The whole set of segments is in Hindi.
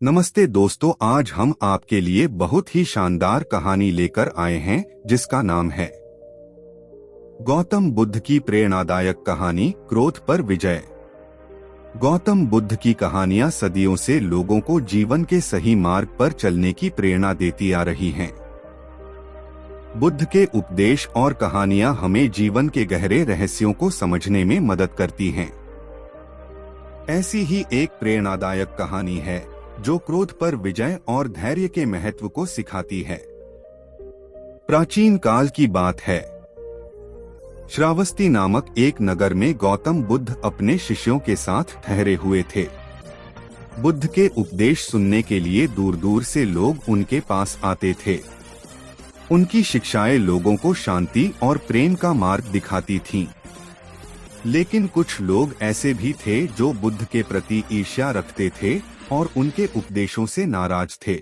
नमस्ते दोस्तों, आज हम आपके लिए बहुत ही शानदार कहानी लेकर आए हैं जिसका नाम है गौतम बुद्ध की प्रेरणादायक कहानी क्रोध पर विजय। गौतम बुद्ध की कहानियां सदियों से लोगों को जीवन के सही मार्ग पर चलने की प्रेरणा देती आ रही हैं। बुद्ध के उपदेश और कहानियां हमें जीवन के गहरे रहस्यों को समझने में मदद करती हैं। ऐसी ही एक प्रेरणादायक कहानी है जो क्रोध पर विजय और धैर्य के महत्व को सिखाती है। प्राचीन काल की बात है। श्रावस्ती नामक एक नगर में गौतम बुद्ध अपने शिष्यों के साथ ठहरे हुए थे। बुद्ध के उपदेश सुनने के लिए दूर दूर से लोग उनके पास आते थे। उनकी शिक्षाएं लोगों को शांति और प्रेम का मार्ग दिखाती थीं। लेकिन कुछ लोग ऐसे भी थे जो बुद्ध के प्रति ईर्ष्या रखते थे और उनके उपदेशों से नाराज थे।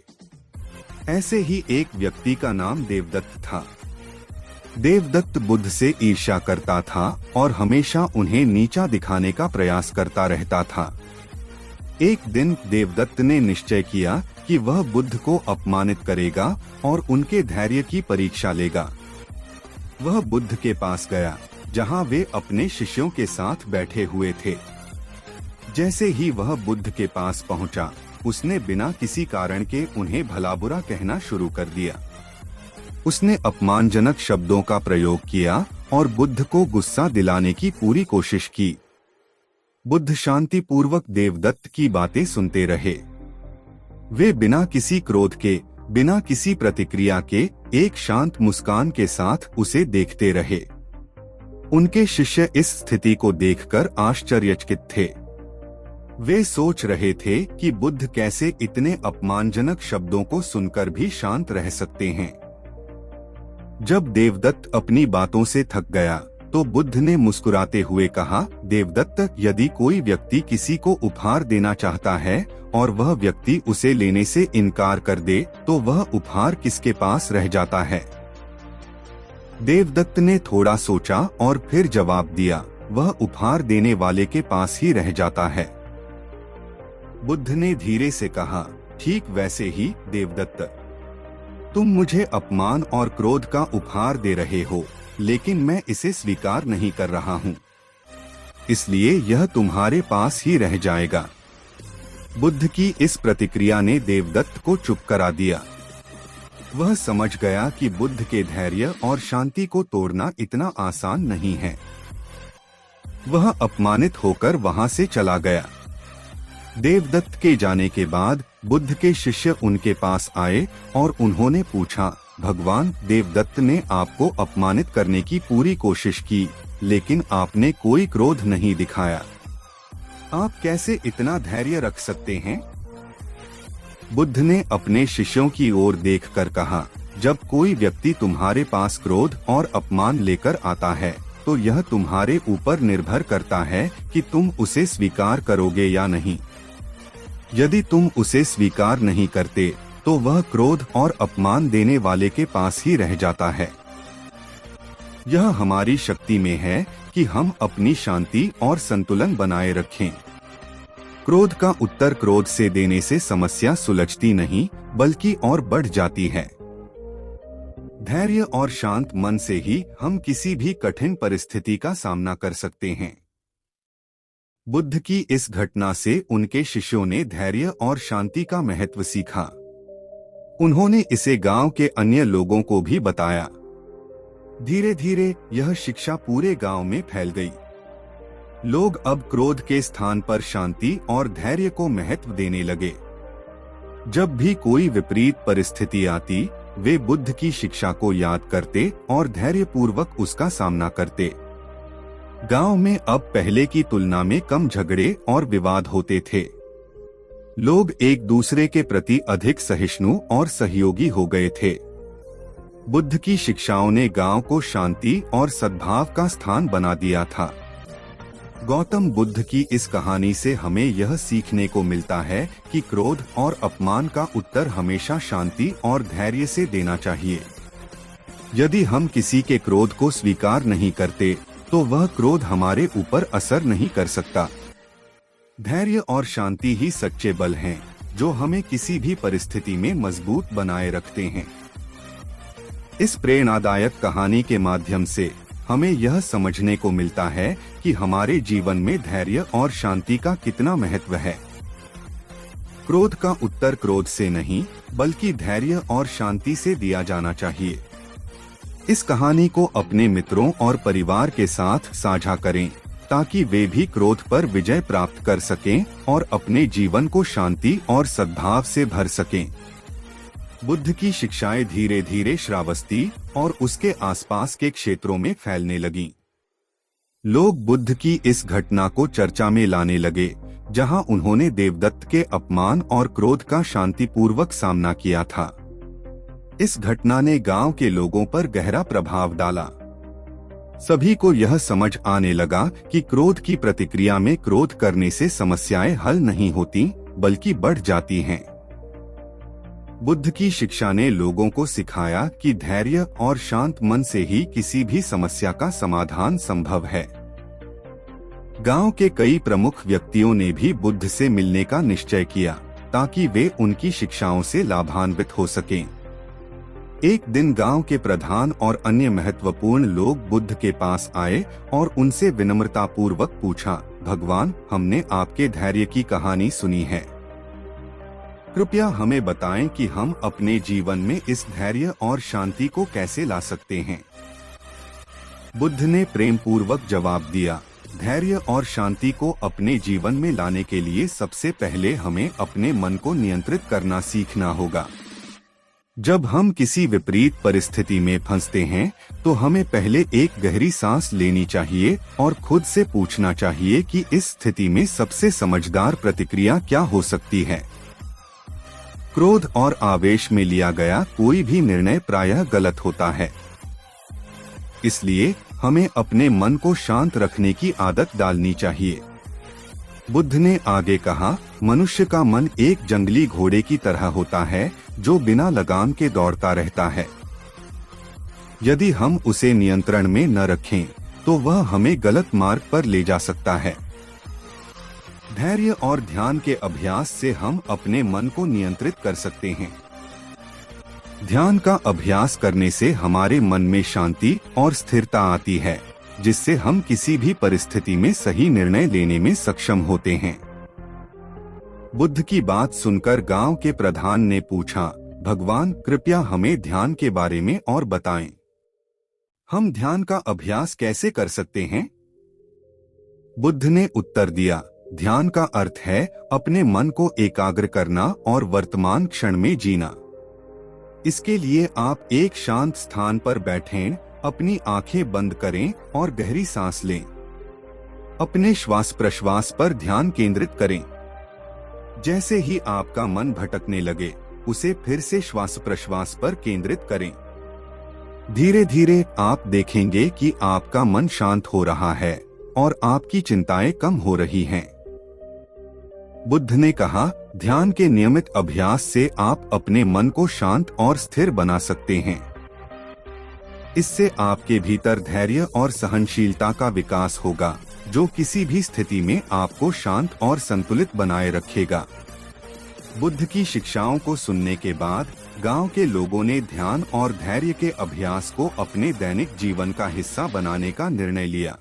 ऐसे ही एक व्यक्ति का नाम देवदत्त था। देवदत्त बुद्ध से ईर्ष्या करता था और हमेशा उन्हें नीचा दिखाने का प्रयास करता रहता था। एक दिन देवदत्त ने निश्चय किया कि वह बुद्ध को अपमानित करेगा और उनके धैर्य की परीक्षा लेगा। वह बुद्ध के पास गया जहां वे अपने शिष्यों के साथ बैठे हुए थे। जैसे ही वह बुद्ध के पास पहुंचा, उसने बिना किसी कारण के उन्हें भला बुरा कहना शुरू कर दिया। उसने अपमानजनक शब्दों का प्रयोग किया और बुद्ध को गुस्सा दिलाने की पूरी कोशिश की। बुद्ध शांतिपूर्वक देवदत्त की बातें सुनते रहे। वे बिना किसी क्रोध के, बिना किसी प्रतिक्रिया के, एक शांत मुस्कान के साथ उसे देखते रहे। उनके शिष्य इस स्थिति को देखकर आश्चर्यचकित थे। वे सोच रहे थे कि बुद्ध कैसे इतने अपमानजनक शब्दों को सुनकर भी शांत रह सकते हैं। जब देवदत्त अपनी बातों से थक गया तो बुद्ध ने मुस्कुराते हुए कहा, देवदत्त, यदि कोई व्यक्ति किसी को उपहार देना चाहता है और वह व्यक्ति उसे लेने से इनकार कर दे तो वह उपहार किसके पास रह जाता है? देवदत्त ने थोड़ा सोचा और फिर जवाब दिया, वह उपहार देने वाले के पास ही रह जाता है। बुद्ध ने धीरे से कहा, ठीक वैसे ही देवदत्त, तुम मुझे अपमान और क्रोध का उपहार दे रहे हो, लेकिन मैं इसे स्वीकार नहीं कर रहा हूँ, इसलिए यह तुम्हारे पास ही रह जाएगा। बुद्ध की इस प्रतिक्रिया ने देवदत्त को चुप करा दिया। वह समझ गया कि बुद्ध के धैर्य और शांति को तोड़ना इतना आसान नहीं है। वह अपमानित होकर वहां से चला गया। देवदत्त के जाने के बाद बुद्ध के शिष्य उनके पास आए और उन्होंने पूछा, भगवान, देवदत्त ने आपको अपमानित करने की पूरी कोशिश की, लेकिन आपने कोई क्रोध नहीं दिखाया। आप कैसे इतना धैर्य रख सकते हैं? बुद्ध ने अपने शिष्यों की ओर देखकर कहा, जब कोई व्यक्ति तुम्हारे पास क्रोध और अपमान लेकर आता है तो यह तुम्हारे ऊपर निर्भर करता है कि तुम उसे स्वीकार करोगे या नहीं। यदि तुम उसे स्वीकार नहीं करते तो वह क्रोध और अपमान देने वाले के पास ही रह जाता है। यह हमारी शक्ति में है कि हम अपनी शांति और संतुलन बनाए रखें। क्रोध का उत्तर क्रोध से देने से समस्या सुलझती नहीं, बल्कि और बढ़ जाती है। धैर्य और शांत मन से ही हम किसी भी कठिन परिस्थिति का सामना कर सकते हैं। बुद्ध की इस घटना से उनके शिष्यों ने धैर्य और शांति का महत्व सीखा। उन्होंने इसे गांव के अन्य लोगों को भी बताया। धीरे धीरे यह शिक्षा पूरे गांव में फैल गई। लोग अब क्रोध के स्थान पर शांति और धैर्य को महत्व देने लगे। जब भी कोई विपरीत परिस्थिति आती, वे बुद्ध की शिक्षा को याद करते और धैर्यपूर्वक उसका सामना करते। गांव में अब पहले की तुलना में कम झगड़े और विवाद होते थे। लोग एक दूसरे के प्रति अधिक सहिष्णु और सहयोगी हो गए थे। बुद्ध की शिक्षाओं ने गांव को शांति और सद्भाव का स्थान बना दिया था। गौतम बुद्ध की इस कहानी से हमें यह सीखने को मिलता है कि क्रोध और अपमान का उत्तर हमेशा शांति और धैर्य से देना चाहिए। यदि हम किसी के क्रोध को स्वीकार नहीं करते तो वह क्रोध हमारे ऊपर असर नहीं कर सकता। धैर्य और शांति ही सच्चे बल हैं जो हमें किसी भी परिस्थिति में मजबूत बनाए रखते हैं। इस प्रेरणादायक कहानी के माध्यम से हमें यह समझने को मिलता है कि हमारे जीवन में धैर्य और शांति का कितना महत्व है। क्रोध का उत्तर क्रोध से नहीं, बल्कि धैर्य और शांति से दिया जाना चाहिए। इस कहानी को अपने मित्रों और परिवार के साथ साझा करें, ताकि वे भी क्रोध पर विजय प्राप्त कर सकें और अपने जीवन को शांति और सद्भाव से भर सकें। बुद्ध की शिक्षाएं धीरे धीरे श्रावस्ती और उसके आसपास के क्षेत्रों में फैलने लगीं। लोग बुद्ध की इस घटना को चर्चा में लाने लगे, जहां उन्होंने देवदत्त के अपमान और क्रोध का शांतिपूर्वक सामना किया था। इस घटना ने गांव के लोगों पर गहरा प्रभाव डाला। सभी को यह समझ आने लगा कि क्रोध की प्रतिक्रिया में क्रोध करने से समस्याएं हल नहीं होती, बल्कि बढ़ जाती हैं। बुद्ध की शिक्षा ने लोगों को सिखाया कि धैर्य और शांत मन से ही किसी भी समस्या का समाधान संभव है। गांव के कई प्रमुख व्यक्तियों ने भी बुद्ध से मिलने का निश्चय किया, ताकि वे उनकी शिक्षाओं से लाभान्वित हो सकें। एक दिन गांव के प्रधान और अन्य महत्वपूर्ण लोग बुद्ध के पास आए और उनसे विनम्रतापूर्वक पूछा, भगवान, हमने आपके धैर्य की कहानी सुनी है। कृपया हमें बताएं कि हम अपने जीवन में इस धैर्य और शांति को कैसे ला सकते हैं। बुद्ध ने प्रेम पूर्वक जवाब दिया, धैर्य और शांति को अपने जीवन में लाने के लिए सबसे पहले हमें अपने मन को नियंत्रित करना सीखना होगा। जब हम किसी विपरीत परिस्थिति में फंसते हैं, तो हमें पहले एक गहरी सांस लेनी चाहिए और खुद से पूछना चाहिए कि इस स्थिति में सबसे समझदार प्रतिक्रिया क्या हो सकती है। क्रोध और आवेश में लिया गया कोई भी निर्णय प्रायः गलत होता है। इसलिए हमें अपने मन को शांत रखने की आदत डालनी चाहिए। बुद्ध ने आगे कहा, मनुष्य का मन एक जंगली घोड़े की तरह होता है, जो बिना लगाम के दौड़ता रहता है। यदि हम उसे नियंत्रण में न रखें, तो वह हमें गलत मार्ग पर ले जा सकता है। धैर्य और ध्यान के अभ्यास से हम अपने मन को नियंत्रित कर सकते हैं। ध्यान का अभ्यास करने से हमारे मन में शांति और स्थिरता आती है, जिससे हम किसी भी परिस्थिति में सही निर्णय लेने में सक्षम होते हैं। बुद्ध की बात सुनकर गांव के प्रधान ने पूछा, भगवान, कृपया हमें ध्यान के बारे में और बताएं। हम ध्यान का अभ्यास कैसे कर सकते हैं? बुद्ध ने उत्तर दिया, ध्यान का अर्थ है अपने मन को एकाग्र करना और वर्तमान क्षण में जीना। इसके लिए आप एक शांत स्थान पर बैठें, अपनी आंखें बंद करें और गहरी सांस लें। अपने श्वास प्रश्वास पर ध्यान केंद्रित करें। जैसे ही आपका मन भटकने लगे, उसे फिर से श्वास प्रश्वास पर केंद्रित करें। धीरे धीरे आप देखेंगे कि आपका मन शांत हो रहा है और आपकी चिंताएं कम हो रही हैं। बुद्ध ने कहा, ध्यान के नियमित अभ्यास से आप अपने मन को शांत और स्थिर बना सकते हैं। इससे आपके भीतर धैर्य और सहनशीलता का विकास होगा, जो किसी भी स्थिति में आपको शांत और संतुलित बनाए रखेगा। बुद्ध की शिक्षाओं को सुनने के बाद गांव के लोगों ने ध्यान और धैर्य के अभ्यास को अपने दैनिक जीवन का हिस्सा बनाने का निर्णय लिया।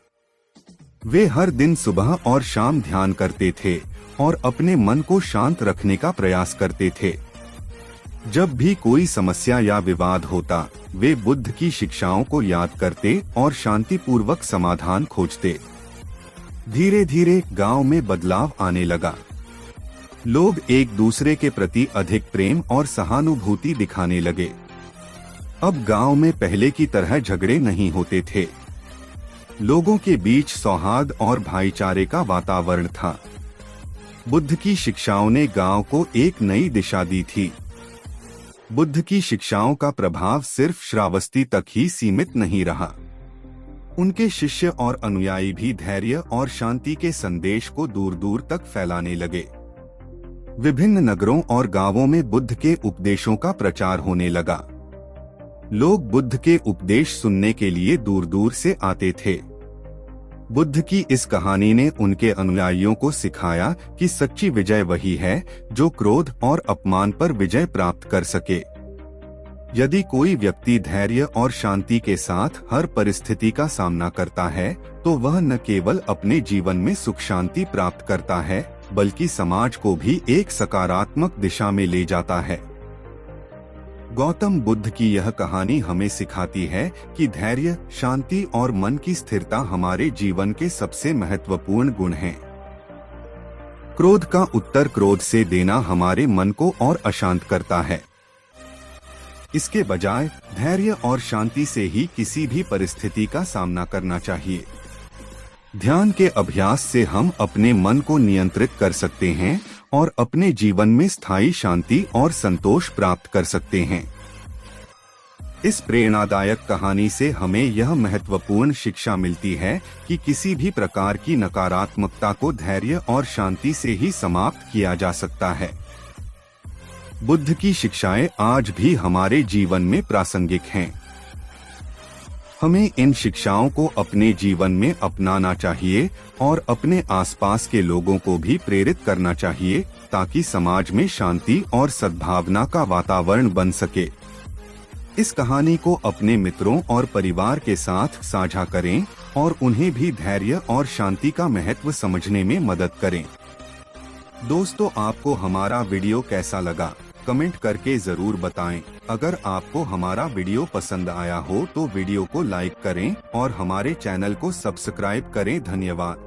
वे हर दिन सुबह और शाम ध्यान करते थे और अपने मन को शांत रखने का प्रयास करते थे। जब भी कोई समस्या या विवाद होता, वे बुद्ध की शिक्षाओं को याद करते और शांतिपूर्वक समाधान खोजते। धीरे धीरे गांव में बदलाव आने लगा। लोग एक दूसरे के प्रति अधिक प्रेम और सहानुभूति दिखाने लगे। अब गांव में पहले की तरह झगड़े नहीं होते थे। लोगों के बीच सौहार्द और भाईचारे का वातावरण था। बुद्ध की शिक्षाओं ने गांव को एक नई दिशा दी थी। बुद्ध की शिक्षाओं का प्रभाव सिर्फ श्रावस्ती तक ही सीमित नहीं रहा। उनके शिष्य और अनुयायी भी धैर्य और शांति के संदेश को दूर दूर तक फैलाने लगे। विभिन्न नगरों और गांवों में बुद्ध के उपदेशों का प्रचार होने लगा। लोग बुद्ध के उपदेश सुनने के लिए दूर दूर से आते थे। बुद्ध की इस कहानी ने उनके अनुयायियों को सिखाया कि सच्ची विजय वही है जो क्रोध और अपमान पर विजय प्राप्त कर सके। यदि कोई व्यक्ति धैर्य और शांति के साथ हर परिस्थिति का सामना करता है, तो वह न केवल अपने जीवन में सुख शांति प्राप्त करता है, बल्कि समाज को भी एक सकारात्मक दिशा में ले जाता है। गौतम बुद्ध की यह कहानी हमें सिखाती है कि धैर्य, शांति और मन की स्थिरता हमारे जीवन के सबसे महत्वपूर्ण गुण हैं। क्रोध का उत्तर क्रोध से देना हमारे मन को और अशांत करता है। इसके बजाय धैर्य और शांति से ही किसी भी परिस्थिति का सामना करना चाहिए। ध्यान के अभ्यास से हम अपने मन को नियंत्रित कर सकते हैं और अपने जीवन में स्थायी शांति और संतोष प्राप्त कर सकते हैं। इस प्रेरणादायक कहानी से हमें यह महत्वपूर्ण शिक्षा मिलती है कि किसी भी प्रकार की नकारात्मकता को धैर्य और शांति से ही समाप्त किया जा सकता है। बुद्ध की शिक्षाएं आज भी हमारे जीवन में प्रासंगिक हैं। हमें इन शिक्षाओं को अपने जीवन में अपनाना चाहिए और अपने आसपास के लोगों को भी प्रेरित करना चाहिए, ताकि समाज में शांति और सद्भावना का वातावरण बन सके। इस कहानी को अपने मित्रों और परिवार के साथ साझा करें और उन्हें भी धैर्य और शांति का महत्व समझने में मदद करें। दोस्तों, आपको हमारा वीडियो कैसा लगा? कमेंट करके जरूर बताएं। अगर आपको हमारा वीडियो पसंद आया हो तो वीडियो को लाइक करें और हमारे चैनल को सब्सक्राइब करें। धन्यवाद।